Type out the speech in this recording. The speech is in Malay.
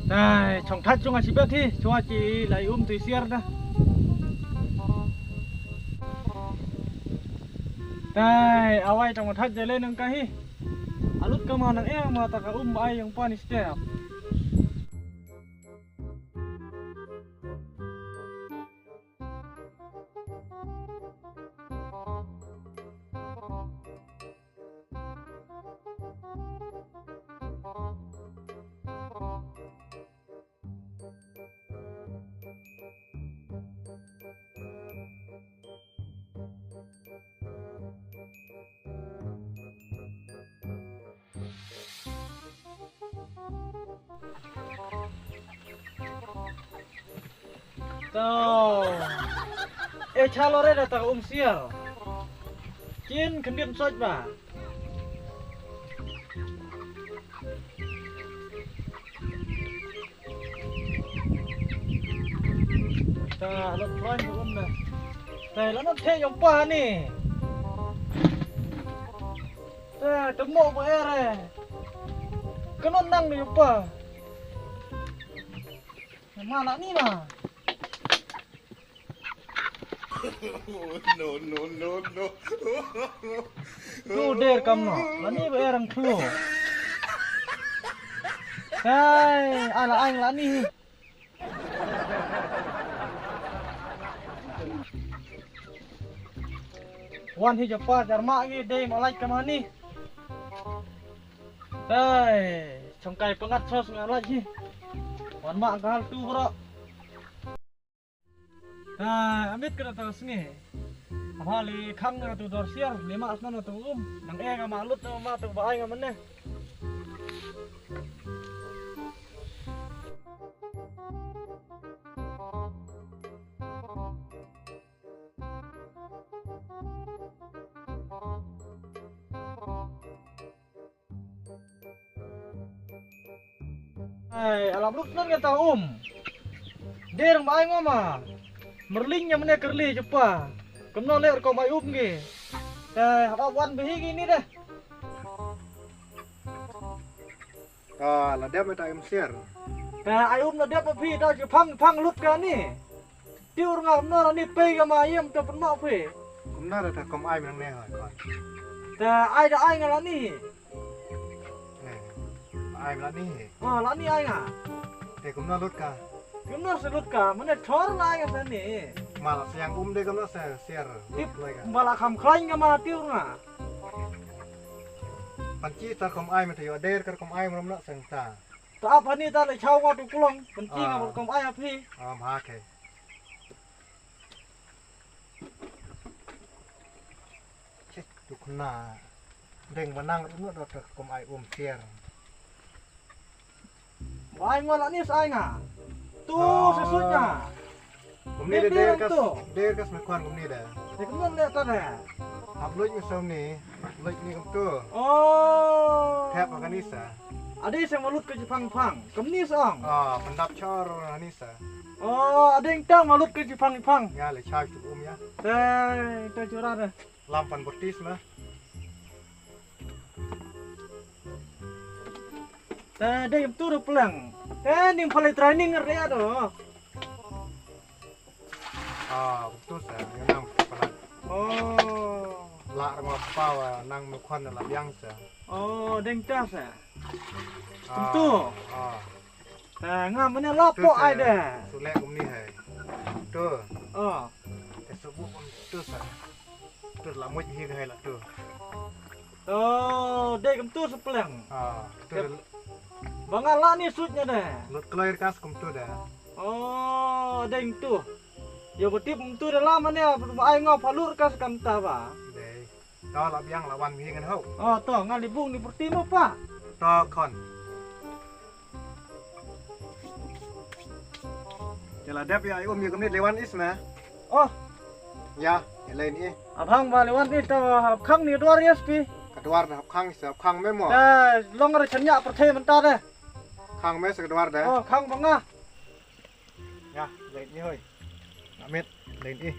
Đây, trồng thắt chung là chị biết thi, chung là chị lấy từ xiên ra. Đây, awai trồng thắt dây lên nâng cái. Alut ke mana ma tak ay yang panis dia. Tuh, calore datang sial. Cin kendian soj ba. Ta lot try na. Ta lo nó the yang pa ni. Ta temo ba ere. Kanon nang ni pa. Mana ni na? No. Tu der kamu, lani berang tu. Hai, ala ang lani. Wan hi japa jarma ni dei malai kamani. Hai, congkai pengat sos ngalai hi. Wan mak kal tu bro. Nah, amit kena tahu sini. Hali kang na tu dorsiar, lima asna na tu nang ega malut na ma tu baay nga manne. Ay, alam lut nan nga tahu Der baay nga ma. Merlingnya mana kerli cepa. Kemana leher kau mai nge. Apa wan behi gini dah. Lah dia minta siar. Ayum lah dia pergi dah pang lut kan ni. Tiur ngam na ni pe ga ma yem to pen ma pe. Kumna dah kom ai menang ne hoi kon. Ai dah ai ngala ni. Ai lah ni. Lah ni ai nga. Kumna lut ka. Kumna selut ka, mana thor lai nga ni. Malah siang deh kumna siar. Tip bala kham klain ga ma tiur nga. Panci ta kom ai mata yo der kar kom ai mrom na sang ta. Ta apa ni ta le chau nga tu kulong, penci nga kom ai api. Ma ke. Cek dukna. Deng menang nu dot kom ai siar. Ai ngala ni sai nga. Tu sesutnya. Kumni der kas mekwan kumni dah. Kumna le ta dah. Upload misal ni, upload ni kum tu. Oh. Tap kanisa. Ada yang malut ke Jepang. Kemni song. Pendap chor kanisa. Oh, ada yang tang malut ke Jepang. Ya le chai tu ya. Kita curah dah. Lampan betis mah. Ada yang tu pelang. Ni mulai training area tu. Betul saya. Yang pelan. Oh. Lak rumah pawa nang mekwan la biang sa. Oh, deng tas ah. Betul. Ngam mana lapo Betul, ai dah. Sulek kum ni hai. Tu. Tersebut pun tu sa. Tu la moi hi hai la tu. Oh, dek kem tu sepelang. Tu Bangala ni sutnya dah. lut clear kas kum tu dah. Oh, deng tu. Ya betip tu dah lama ni ai ngau palur kas kam ta ba. Dei. Đó là biang làวันมีกันเฮา To ngali bung di pertimo pa. ต่อคอนจะละเดบyaมีกำนิดเลวันอิสนะ Oh, ya lain ini abang baliwan ni ta khang ni dua rias pi. kedua dah khang sep khang memo Long ra chanya perthe menta dah. khang me kedua dah Oh, khang banga. ya lain ini hoi amit lain ini